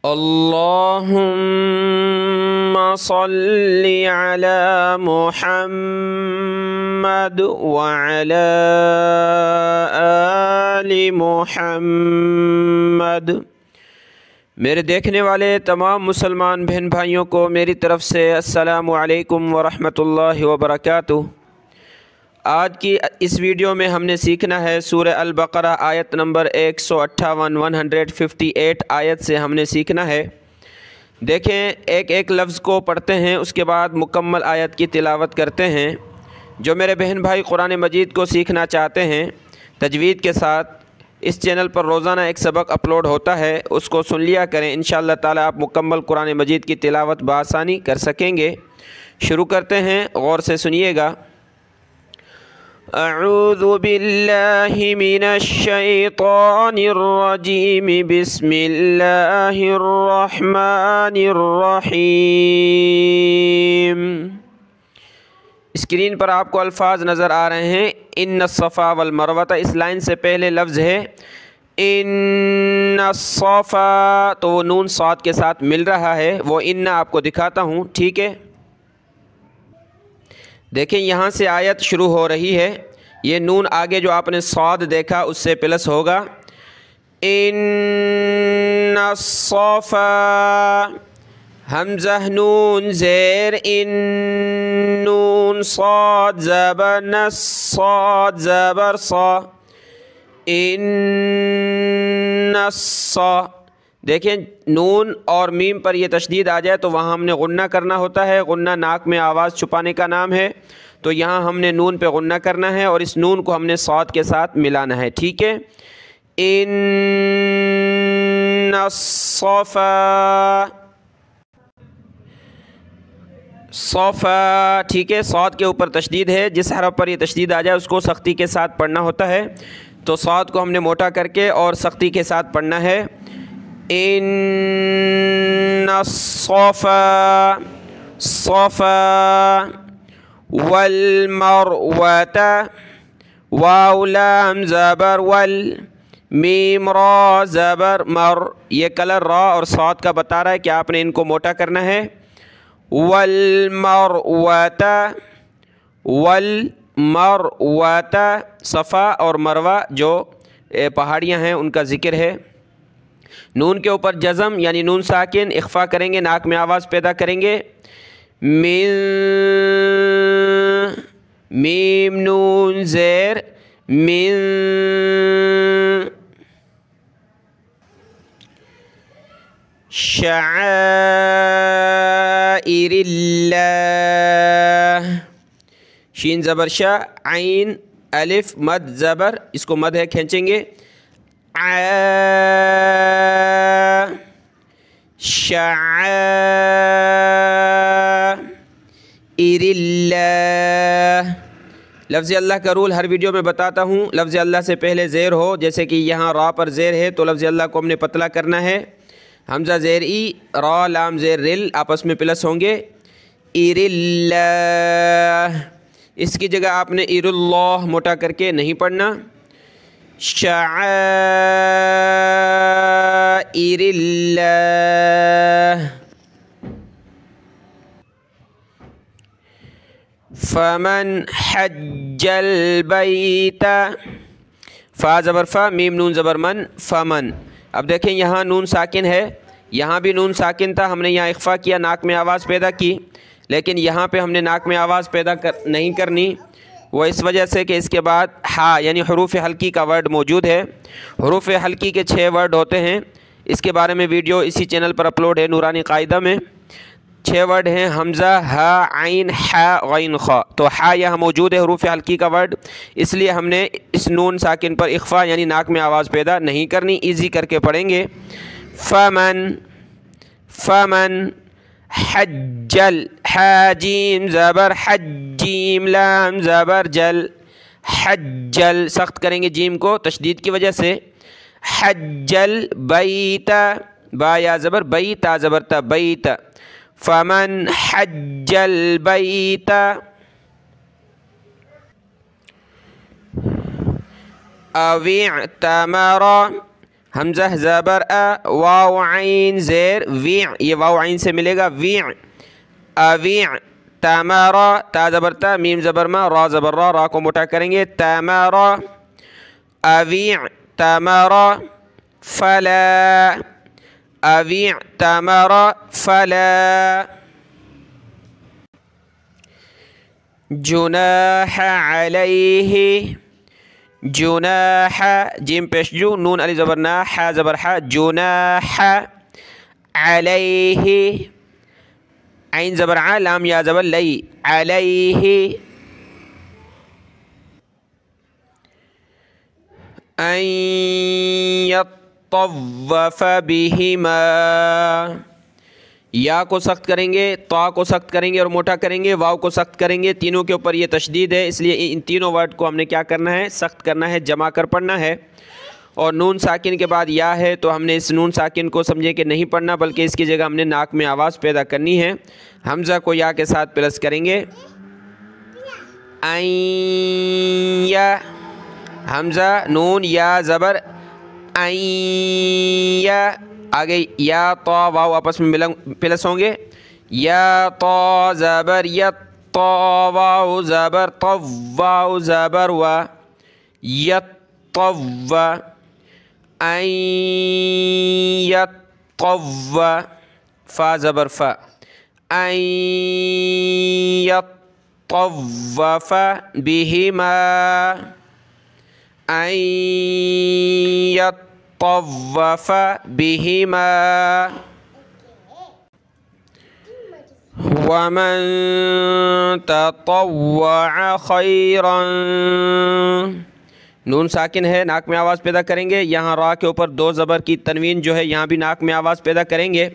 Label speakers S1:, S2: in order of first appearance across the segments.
S1: اللهم صل على محمد وعلى آل محمद। मेरे देखने वाले तमाम मुसलमान बहन भाइयों को मेरी तरफ़ से अस्सलामु अलैकुम वरहमतुल्लाहि वबरकातुहू। आज की इस वीडियो में हमने सीखना है सूरह अल-बक़रा आयत नंबर 158 आयत से हमने सीखना है। देखें, एक एक लफ्ज़ को पढ़ते हैं, उसके बाद मुकम्मल आयत की तिलावत करते हैं। जो मेरे बहन भाई कुरान मजीद को सीखना चाहते हैं तजवीद के साथ, इस चैनल पर रोज़ाना एक सबक अपलोड होता है, उसको सुन लिया करें। इंशाअल्लाह ताला आप मुकम्मल कुरान मजीद की तिलावत बआसानी कर सकेंगे। शुरू करते हैं, गौर से सुनिएगा। अऊज़ु बिल्लाहि मिनश्शैतानिर्रजीम बिस्मिल्लाहिर्रहमानिर्रहीम। स्क्रीन पर आपको अल्फाज नज़र आ रहे हैं। इन्न सफ़ा वल मरवता, इस लाइन से पहले लफ्ज़ है इन्न सफ़ा, तो वो नून साद के साथ मिल रहा है, वो इन्ना आपको दिखाता हूँ, ठीक है। देखें, यहाँ से आयत शुरू हो रही है। ये नून आगे जो आपने साद देखा उससे प्लस होगा। इन्न सफ़ा, हमज़ा नून ज़ेर इन, नून साद ज़बर नस, साद ज़बर सा, इन्न सा। देखें, नून और मीम पर यह तशदीद आ जाए तो वहाँ हमने गुन्ना करना होता है। गुन्ना नाक में आवाज़ छुपाने का नाम है, तो यहाँ हमने नून पे गुन्ना करना है और इस नून को हमने साद के साथ मिलाना है, ठीक है। इन्न सफ़ा, सफ़ा, ठीक है। साद के ऊपर तशदीद है, जिस हरफ पर यह तशदीद आ जाए उसको सख्ती के साथ पढ़ना होता है। तो साद को हमने मोटा करके और सख्ती के साथ पढ़ना है। इन्न सफ़ा, सफ़ा वल मरवता, वाव लाम ज़बर वल, मीम रा ज़बर मर। ये कलर रा और साद का बता रहा है कि आपने इनको मोटा करना है। वल मरवता, वल मरवता, सफ़ा और मरवा जो पहाड़ियाँ हैं उनका ज़िक्र है। नून के ऊपर जज़म यानी नून साकिन, इख्फ़ा करेंगे, नाक में आवाज़ पैदा करेंगे। मिन, मीम नून ज़ेर मिन, शाइरिल्लाह, शीन ज़बर शा, आइन अलिफ मद ज़बर, इसको मद है, खींचेंगे। शाइरिल्लाह। लफ्ज़ अल्लाह का रूल हर वीडियो में बताता हूँ। लफ्ज़ अल्लाह से पहले ज़ेर हो, जैसे कि यहाँ रा पर ज़ेर है तो लफ्ज़ अल्लाह को हमने पतला करना है। हमज़ा ज़ेर ई, रा लाम ज़ेर रिल, आपस में प्लस होंगे। इरिल्लाह, इसकी जगह आपने इरुल्लाह मोटा करके नहीं पढ़ना। शाइरिल्लाह, फमन हज्जल बैता, फ़ा ज़बर फ़ा, मीम नून ज़बर मन, फमन। अब देखें, यहाँ नून साकिन है, यहाँ भी नून साकिन था, हमने यहाँ इख्फ़ा किया, नाक में आवाज़ पैदा की, लेकिन यहाँ पे हमने नाक में आवाज़ पैदा नहीं करनी। वो इस वजह से कि इसके बाद हा यानी हरूफ हल्की का वर्ड मौजूद है। हरूफ हल्की के 6 वर्ड होते हैं, इसके बारे में वीडियो इसी चैनल पर अपलोड है नूरानी कायदा में। 6 वर्ड हैं, हमज़ा, हा, आइन, हा, गैन, खा। तो हा यहाँ मौजूद है हरूफ हल्की का वर्ड, इसलिए हमने इस नून साकिन पर इख्फ़ा यानी नाक में आवाज़ पैदा नहीं करनी। ईजी करके पढ़ेंगे। फमन, फमन हज्जल, हाजीम ज़बर हज्जीम, लाम ज़बर जल, हज्जल, सख्त करेंगे जीम को तशदीद की वजह से। हज्जल बैता, बा या ज़बर, बैता ज़बर ता, बैता। फमन हज्जल बैता, अविअतमरा, हमज़ा ज़बर अ, वाव आइन ज़ेर वी, ये वाव आइन से मिलेगा वी, अवी, तमरा, ता ज़बर ता, मीम ज़बर मा, रा ज़बर रा, रा को मोटा करेंगे, तमरा, अवी तमरा, फला, अवी तमरा, फला। जुनाह अलैहि, जुनाह, जिम पेश जू, नून अली ज़बर ना, हा ज़बर हा, जुनाह अलैहि, आइन ज़बर आ, लाम या ज़बर लई, अलैहि, अन यत्तव्वफ़ बिहिमा, या को सख्त करेंगे, ता को सख्त करेंगे और मोटा करेंगे, वाव को सख्त करेंगे, तीनों के ऊपर ये तशदीद है, इसलिए इन तीनों वर्ड को हमने क्या करना है, सख्त करना है, जमा कर पढ़ना है। और नून साकिन के बाद या है तो हमने इस नून साकिन को समझे कि नहीं पढ़ना, बल्कि इसकी जगह हमने नाक में आवाज़ पैदा करनी है। हमज़ा को या के साथ प्लस करेंगे, या, हमज़ा नून या ज़बर, या, आगे या तो वाव आपस में प्लस होंगे, या तो ज़बर या, तो वाव ज़बर, तो वाव ज़बर व, यत्तव्व, अन यत्तव्व, फ़ा ज़बर फ़ा, अन यत्तव्वफ़ बिहिमा, अन यत्तव्वफ़ बिहिमा। वमन ततव्वअ खैरन, नून साकिन है, नाक में आवाज़ पैदा करेंगे, यहाँ रा के ऊपर दो ज़बर की तनवीन जो है यहाँ भी नाक में आवाज़ पैदा करेंगे,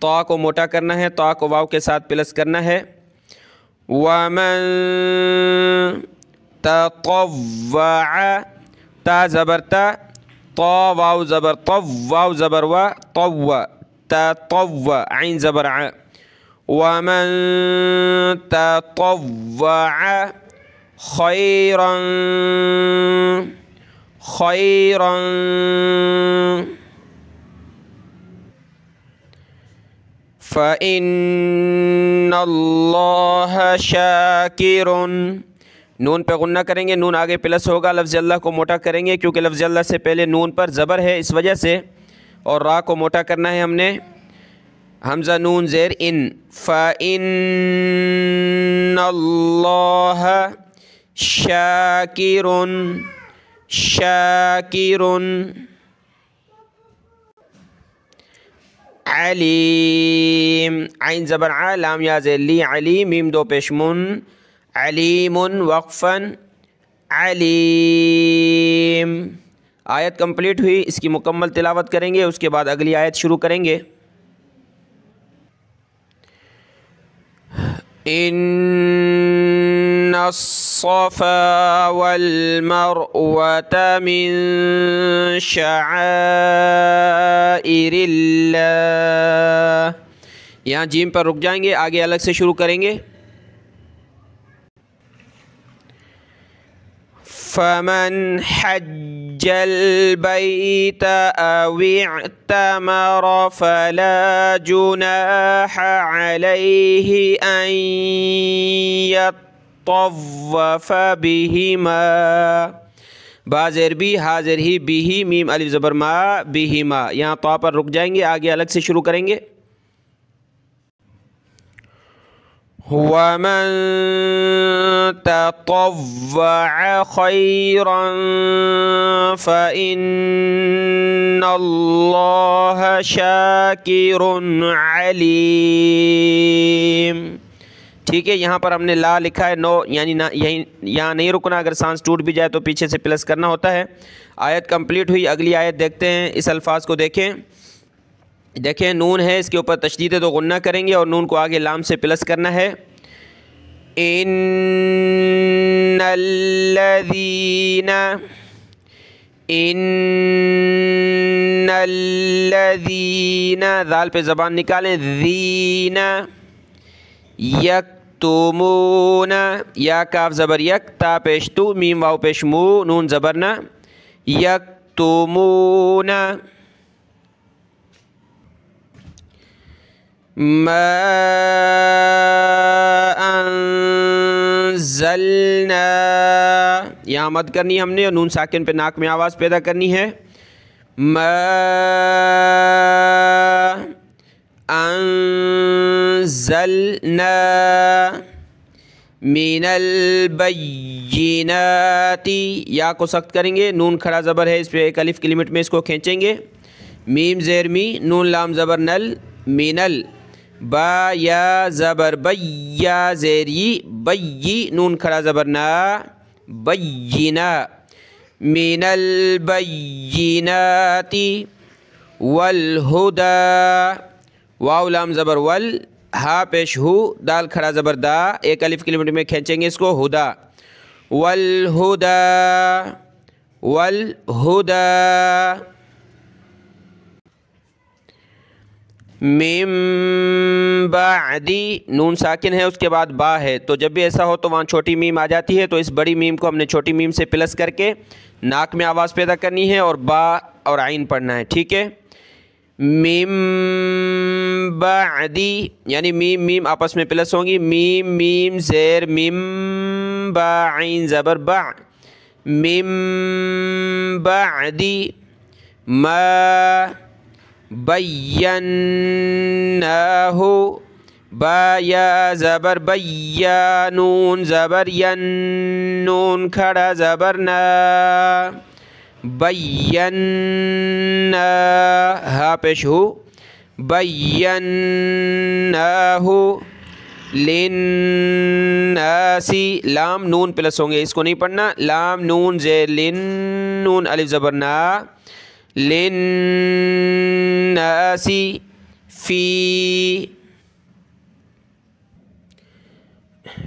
S1: ता को मोटा करना है, ता को वाव के साथ प्लस करना है। वमन ततव्वअ, ता ज़बर ता, ता वाव ज़बर तव, वाव ज़बर व, तव्व, ततव्व, आइन ज़बर आ, वमन ततव्वअ खैरन, खैरन, फ़इन्नल्लाह शाकिरुन, नून पे गुन्ना करेंगे, नून आगे प्लस होगा, लफ्ज़ अल्लाह को मोटा करेंगे क्योंकि लफ्ज़ अल्लाह से पहले नून पर ज़बर है इस वजह से, और रा को मोटा करना है हमने, हमज़ा नून ज़ेर इन, फ़इन्नल्लाह शाकिरुन, शाकिरुन, अलीम, आइन ज़बर आ, लाम या ज़ेर ली, अली, मीम दो पेश मुन, अलीमुन वक़फ़न, अलीम। आयत कंप्लीट हुई, इसकी मुकम्मल तिलावत करेंगे, उसके बाद अगली आयत शुरू करेंगे। इन्नस्सफ़ा वल्मरवत मिन शआइरिल्लाह, यहाँ जीम पर रुक जाएंगे, आगे अलग से शुरू करेंगे। फमन हज्जल बैत अविअतमर फला जुनाह अलैहि अन यत्तव्वफ़ बिहिमा, बाज़ेर भी, हाज़िर ही, बिही, मीम अलिफ ज़बर मा, बिहिमा। यहाँ ता पर रुक जाएंगे, आगे अलग से शुरू करेंगे। वमन ततव्वअ खैरन फ़इन्नल्लाह शाकिरुन अलीम। ठीक है, यहाँ पर हमने ला लिखा है, नो यानी ना, यहीं यहाँ नहीं रुकना, अगर सांस टूट भी जाए तो पीछे से प्लस करना होता है। आयत कंप्लीट हुई, अगली आयत देखते हैं। इस अल्फाज को देखें, नून है, इसके ऊपर तशदीद है तो गुन्ना करेंगे और नून को आगे लाम से प्लस करना है। इन्नल्लज़ीना, दाल पे ज़बान निकालें, ज़ीना, यक्तुमूना, या काफ ज़बर यक, ता पेश तू, मीम वाव पेश मू, नून ज़बर ना, यक्तुमूना, يكتمون ما أنزلنا، यहाँ मद करनी है हमने और नून साकिन पे नाक में आवाज़ पैदा करनी है। ما أنزلنا मिनल बय्यिनाति, या को सख्त करेंगे, नून खड़ा ज़बर है, इस पर एक अलिफ की लिमिट में इसको खींचेंगे। मीम ज़ेर मी, नून लाम ज़बर नल, मिनल, बा या ज़बर बैया ज़ेरी, बय्यी, नून खड़ा ज़बर ना, बय्यिना, मिनल बय्यिनाति वल हुदा, वाव लाम ज़बर वल, हा पेश हु, दाल खड़ा ज़बर दा, एक अलिफ की लिमिट में खींचेंगे इसको, हुदा, वल हुदा, वल हुदा, मिम बादी, नून साकिन है उसके बाद बा है, तो जब भी ऐसा हो तो वहाँ छोटी मीम आ जाती है, तो इस बड़ी मीम को हमने छोटी मीम से प्लस करके नाक में आवाज़ पैदा करनी है और बा और आइन पढ़ना है, ठीक है। मीम बादी, यानी मीम मीम आपस में प्लस होंगी, मीम मीम ज़ेर मिम, बा आइन ज़बर बा, मिम बादी मा बय्यन्नाहु, बा या ज़बर बैया, नून ज़बर यन, नून खड़ा ज़बर ना, बय्यन्ना, हा पेश हु, बय्यन्नाहु लिन्नासी, लाम नून प्लस होंगे, इसको नहीं पढ़ना, लाम नून ज़ेर लिन, नून अलिफ ज़बर ना, लिन्नासी फी,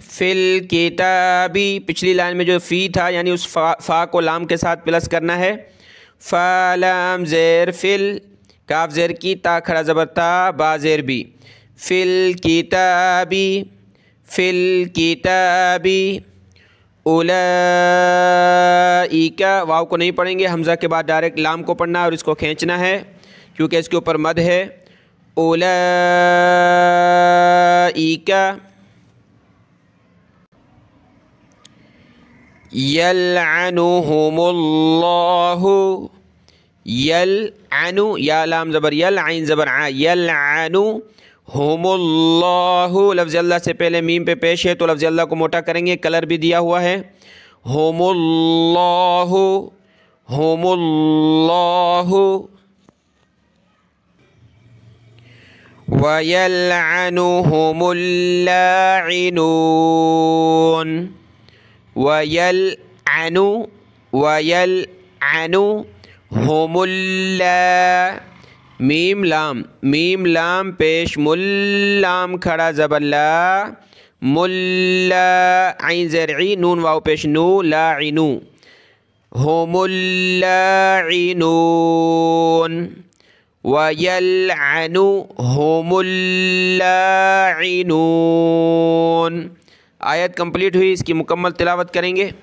S1: फिल किताबी, पिछली लाइन में जो फ़ी था यानी उस फ़ा को लाम के साथ प्लस करना है। फ़ा लाम ज़ेर फिल, काफ ज़ेर की, ता खड़ा ज़बर ता, बा ज़ेर बी, फिल किताबी, फिल किताबी, उलाइका, वाव को नहीं पढ़ेंगे, हमज़ा के बाद डायरेक्ट लाम को पढ़ना है और इसको खींचना है क्योंकि इसके ऊपर मद है। उलाइका यलअनुहुमुल्लाहु, यलअनु, या लाम ज़बर यल, आइन ज़बर आ, यलअनुहुमुल्लाहु, लफ्ज़ अल्लाह से पहले मीम पे पेश है तो लफ्ज़ अल्लाह को मोटा करेंगे, कलर भी दिया हुआ है, हुमुल्लाहु, हुमुल्लाहु, वयलअनुहुमुल्लाइनून, वयलअनु, वयलअनु हुमुल्ला, मीम लाम पेश मुल्लाम खड़ा ज़बल्ला, मुल्ला, आइन ज़रई, नून वाव पेश नू, लाइनु, हुमुल्लाइनून, वयलअनु हुमुल्लाइनून। आयत कंप्लीट हुई, इसकी मुकम्मल तिलावत करेंगे।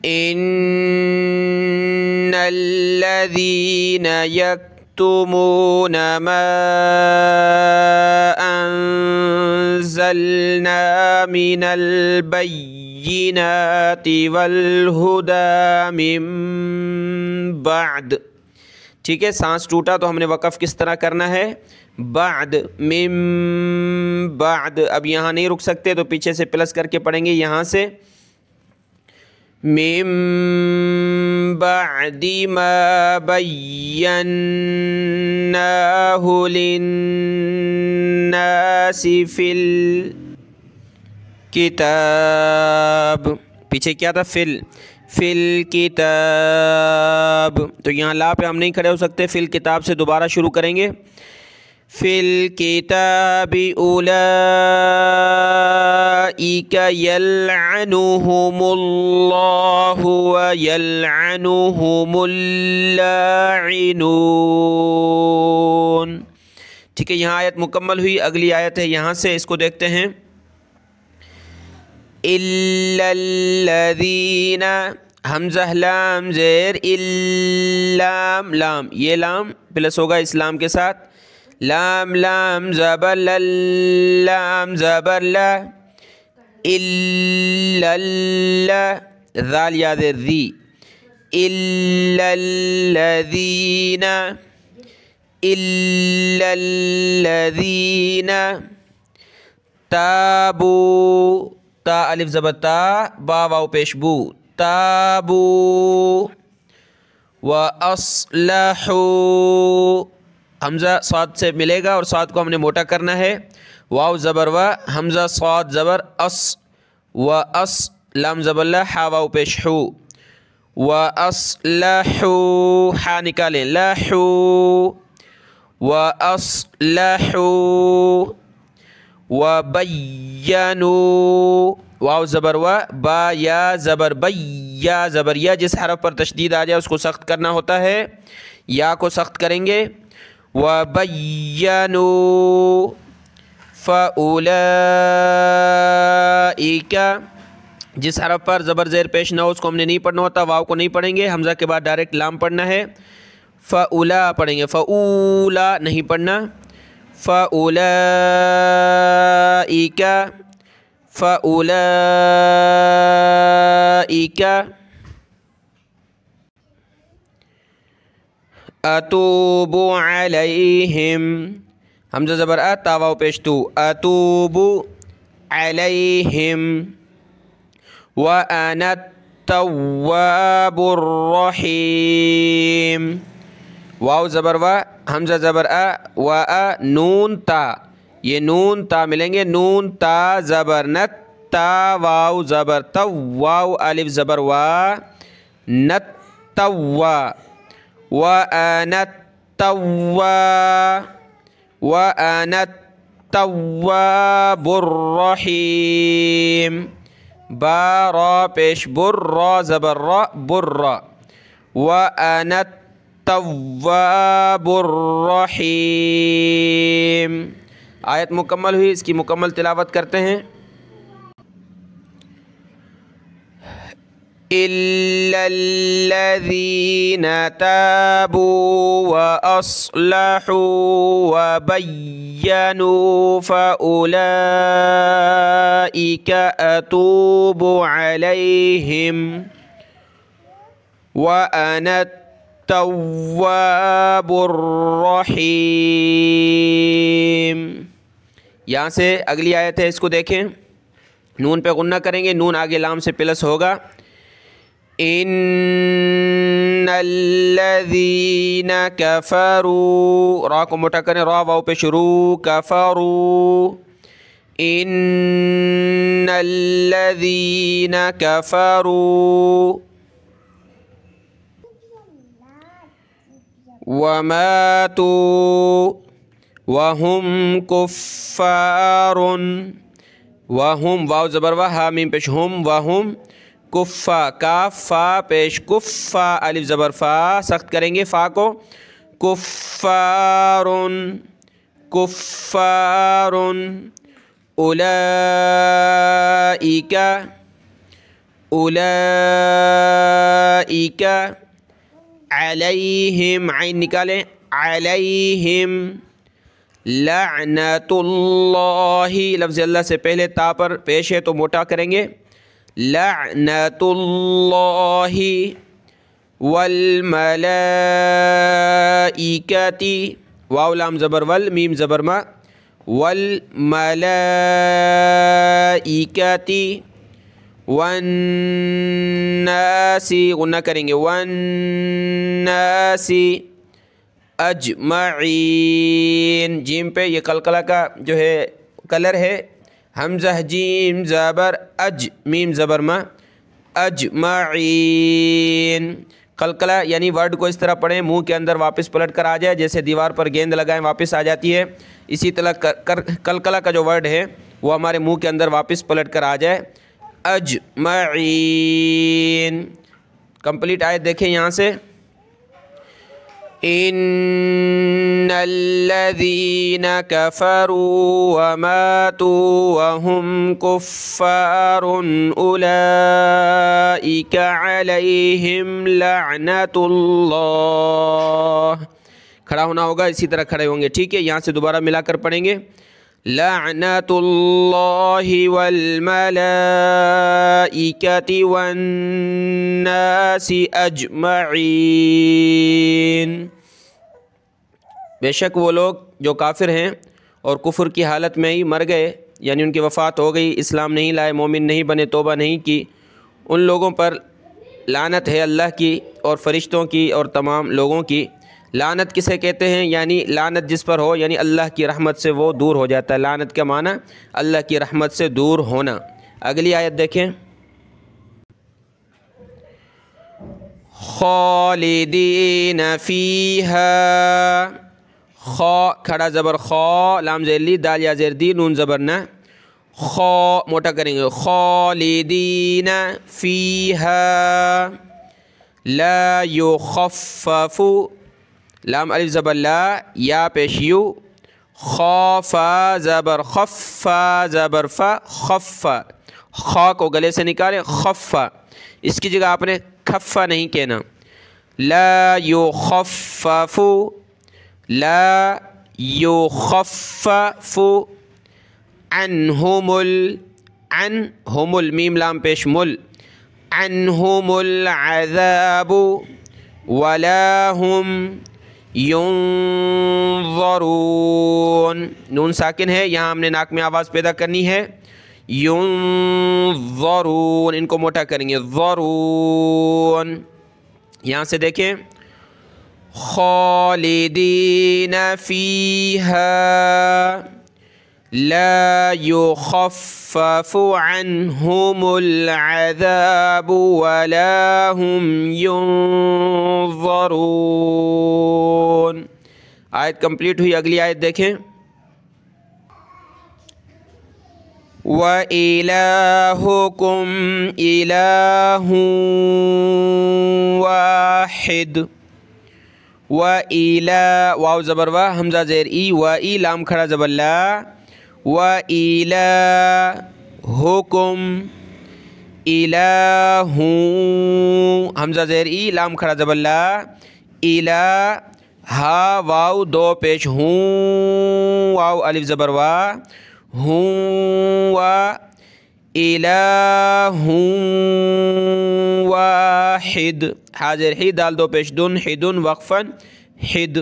S1: इन्नल्लज़ीन यक्तुमून मा अंज़लना मिनल बय्यिनाति वल हुदा मिन बाद। ठीक है, सांस टूटा तो हमने वक़फ़ किस तरह करना है, बाद, मिम बाद। अब यहाँ नहीं रुक सकते तो पीछे से प्लस करके पढ़ेंगे, यहाँ से मिम बादी मा बय्यन्नाहु लिन्नासि फिल किताब। पीछे क्या था, फिल किताब, तो यहाँ ला पे हम नहीं खड़े हो सकते, फिल किताब से दोबारा शुरू करेंगे। फिल किताबि उलाइका यलअनुहुमुल्लाहु व यलअनुहुमुल्लाइनून। ठीक है, यहाँ आयत मुकम्मल हुई। अगली आयत है यहाँ से, इसको देखते हैं। इल्लल्लज़ीन, हमज़ा लाम ज़ेर, इल्लाम लाम, ये लाम प्लस होगा इस्लाम के साथ। लाम लाम ज़बर लाम ज़बर ला, इल्लल्ला, ज़ाल याद ज़ी, इल्लल्लज़ीन, इल्लल्लज़ीन ताबू, ता अलिफ ज़बर ता, बा वाव पेश बू, ताबू व अस्लहू, हमज़ा साद से मिलेगा और साद को हमने मोटा करना है। वाव ज़बर व, हमज़ा साद ज़बर अस, व अस लाम ज़बर ला, हा वाव पेश हू, व अस्लहू, हा निकालें, लहू, व अस्लहू व बय्यनू, वाव ज़बर व, बा या ज़बर बैया, ज़बर या जिस हरफ पर तशदीद आ जाए उसको सख्त करना होता है, या को सख्त करेंगे। व बय्यनू फ़उलाइका, जिस हरफ पर ज़बर ज़ेर पेश ना हो उसको हमने नहीं पढ़ना होता, वाव को नहीं पढ़ेंगे, हमज़ा के बाद डायरेक्ट लाम पढ़ना है। फ़उला पढ़ेंगे, फ़ऊला नहीं पढ़ना। फ़उलाइका, फ़उलाइका अतूबु अलैहिम, हमज़ा ज़बर आ, ता वाव पेश तू, अतूबु अलैहिम व अना तव्वाबुर रहीम, वाव ज़बर वा, हमज़ा ज़बर आ, व आ, नून ता, ये नून ता मिलेंगे, नून ता ज़बर न, ता वाव ज़बर तव, वाव अलिफ ज़बर वा, न तव्वा, व अना तव्वा, व अना तव्वाबुर रहीम, बा रा पेश बुर, रा ज़बर रा, बुर्रा, व अना तव्वाबुर रहीम। आयत मुकम्मल हुई, इसकी मुकम्मल तिलावत करते हैं। इल्लल्लज़ीन ताबू व अस्लहू व बय्यनू फ़उलाइका अतूबु अलैहिम व अना तव्वाबुर रहीम। यहाँ से अगली आयत है, इसको देखें। नून पे गुन्ना करेंगे, नून आगे लाम से प्लस होगा। इन्नल्लज़ीन कफ़रू, रा को मोटा करें, रा वाव पे शुरू, कफ़रू, इन्नल्लज़ीन कफ़रू वमातू वहुम कुफ़्फ़ारुन, वहुम वाव ज़बर वा, हा मीम पेश हुम, वहुम कुफ़्फ़ा, काफ फ़ा पेश कुफ़्फ़ा, अलिफ ज़बर फ़ा, सख्त करेंगे फ़ा को, कुफ़्फ़ारुन, कुफ़्फ़ारुन, उलाइका, उलाइका, अलैहिम, आइन निकालें, अलैहिम लअनतुल्लाहि, लफ्ज़ अल्लाह से पहले ता पर पेश है तो मोटा करेंगे, लअनतुल्लाहि वल मलाइकति, वाव लाम ज़बर वल, मीम ज़बर मा, वल मलाइकति वन्नासी, गुन्ना करेंगे, वन्नासी अजमईन, जीम पे ये कलकला का जो है कलर है, हमज़ा जीम ज़बर अज, मीम ज़बर मा, अजमईन। कलकला यानी वर्ड को इस तरह पढ़ें, मुंह के अंदर वापस पलट कर आ जाए, जैसे दीवार पर गेंद लगाएं वापस आ जाती है, इसी तरह कलकला का जो वर्ड है वो हमारे मुंह के अंदर वापस पलट कर आ जाए, अजमईन। कंप्लीट आयत देखें यहाँ से। إن الذين كفروا وماتوا وهم كفار أولئك عليهم لعنة الله. کھڑا ہونا ہوگا، اسی طرح کھڑے ہوں گے. ٹھیک ہے، یہاں سے دوبارہ ملا کر پڑھیں گے. لعنة الله والملائكة والناس أجمعين. بے شک وہ لوگ جو کافر ہیں اور کفر کی حالت میں ہی مر گئے، یعنی ان کی وفات ہو گئی، اسلام نہیں لائے، مومن نہیں بنے، توبہ نہیں کی، ان لوگوں پر لعنت ہے اللہ کی اور فرشتوں کی اور تمام لوگوں کی. لعنت کسے کہتے ہیں؟ یعنی لعنت جس پر ہو، یعنی اللہ کی رحمت سے وہ دور ہو جاتا ہے. لعنت کا معنی اللہ کی رحمت سے دور ہونا. اگلی آیت دیکھیں. خالدین فیہا. خا کھڑا زبر خا، لام زیر لی، دال یا زیر دی، نون زبر نہ. خا موٹا کریں گے. خالدین فیہا لا یخفف، لام الف زبر لا، یا پیش یو، خافا زبر خفا زبر فا، خفا. خا کو گلے سے نکالیں، خفا. اس کی جگہ آپ نے کھفا نہیں کہنا. لا یخفف، لا یخفف عنہم عنہم المیم لام پیش مل، عنہم العذاب ولا هم ينظرون. نون ساکن ہے، یہاں ہم نے ناک میں آواز پیدا کرنی ہے. ينظرون، ان کو موٹا کریں گے. ضرون. یہاں سے دیکھیں. خالدین فیہا لا یخفف عنہم العذاب ولا هم ينظرون. آیت کمپلیٹ ہوئی. اگلی آیت دیکھیں. وَإِلَٰهُكُمْ إِلَٰهٌ وَاحِدٌ. وَإِلَٰ واو زبر وا، حمزہ زیر ای، وَإِ لام کھڑا زبر لا. وَإِلَٰهُكُمْ إِلَٰهٌ حمزہ زیر ای، لام کھڑا زبر لا. إِلَٰ ہا واو دو پیش ہوں، واو الف زبر وا، ہوں وا. إِلَٰهٌ واحد، حاضر ہی، دال دو پیش دن، حدن وقفا حد.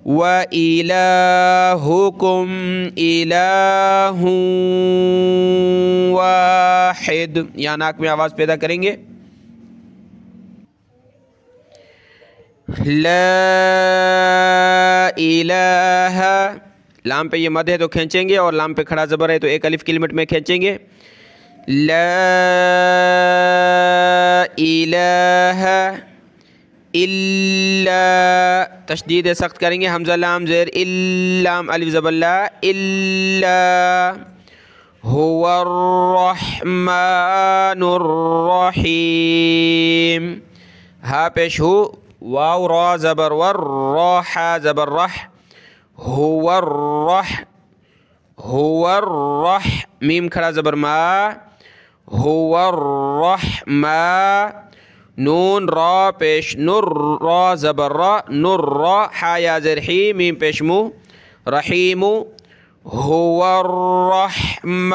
S1: وَإِلَٰهُكُمْ إِلَٰهٌ واحد. یہاں ناک میں آواز پیدا کریں گے. لا الہ، لام پہ یہ مد ہے تو کھینچیں گے، اور لام پہ کھڑا زبر ہے تو ایک الف کی لمٹ میں کھینچیں گے. لا الہ الا، تشدید سخت کریں گے، حمزہ لام زیر لام الف زبر لا. الا هو الرحمن الرحیم. ہا پیش ہو، واو را زبر ور، را حا زبر رح. هو الرح، هو الرح میم کھڑا زبر ما. هو الرحما، نون را پیش نور، را زبر را، نور را، حا یا زر حی، میم پیش مو، رحیم. هو الرحمن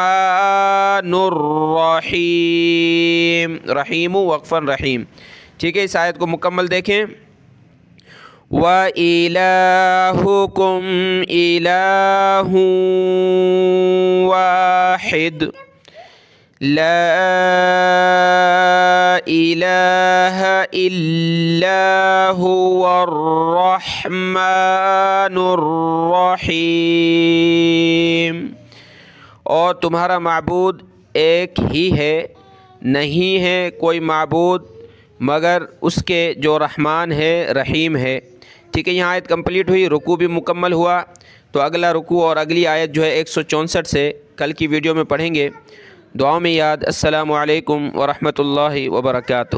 S1: الرحیم، رحیم وقفا رحیم. ٹھیک ہے، اس آیت کو مکمل دیکھیں. وَإِلَٰهُكُمْ إِلَٰهٌ وَاحِدٌ لا إله إلا هو الرحمن الرحیم. اور تمہارا معبود ایک ہی ہے، نہیں ہے کوئی معبود مگر اس کے جو رحمان ہے رحیم ہے. ٹھیک ہے، یہاں آیت کمپلیٹ ہوئی، رکوع بھی مکمل ہوا. تو اگلا رکوع اور اگلی آیت جو ہے 164 سے کل کی ویڈیو میں پڑھیں گے. دعاؤں میں یاد. السلام علیکم ورحمۃ اللہ وبرکاتہ.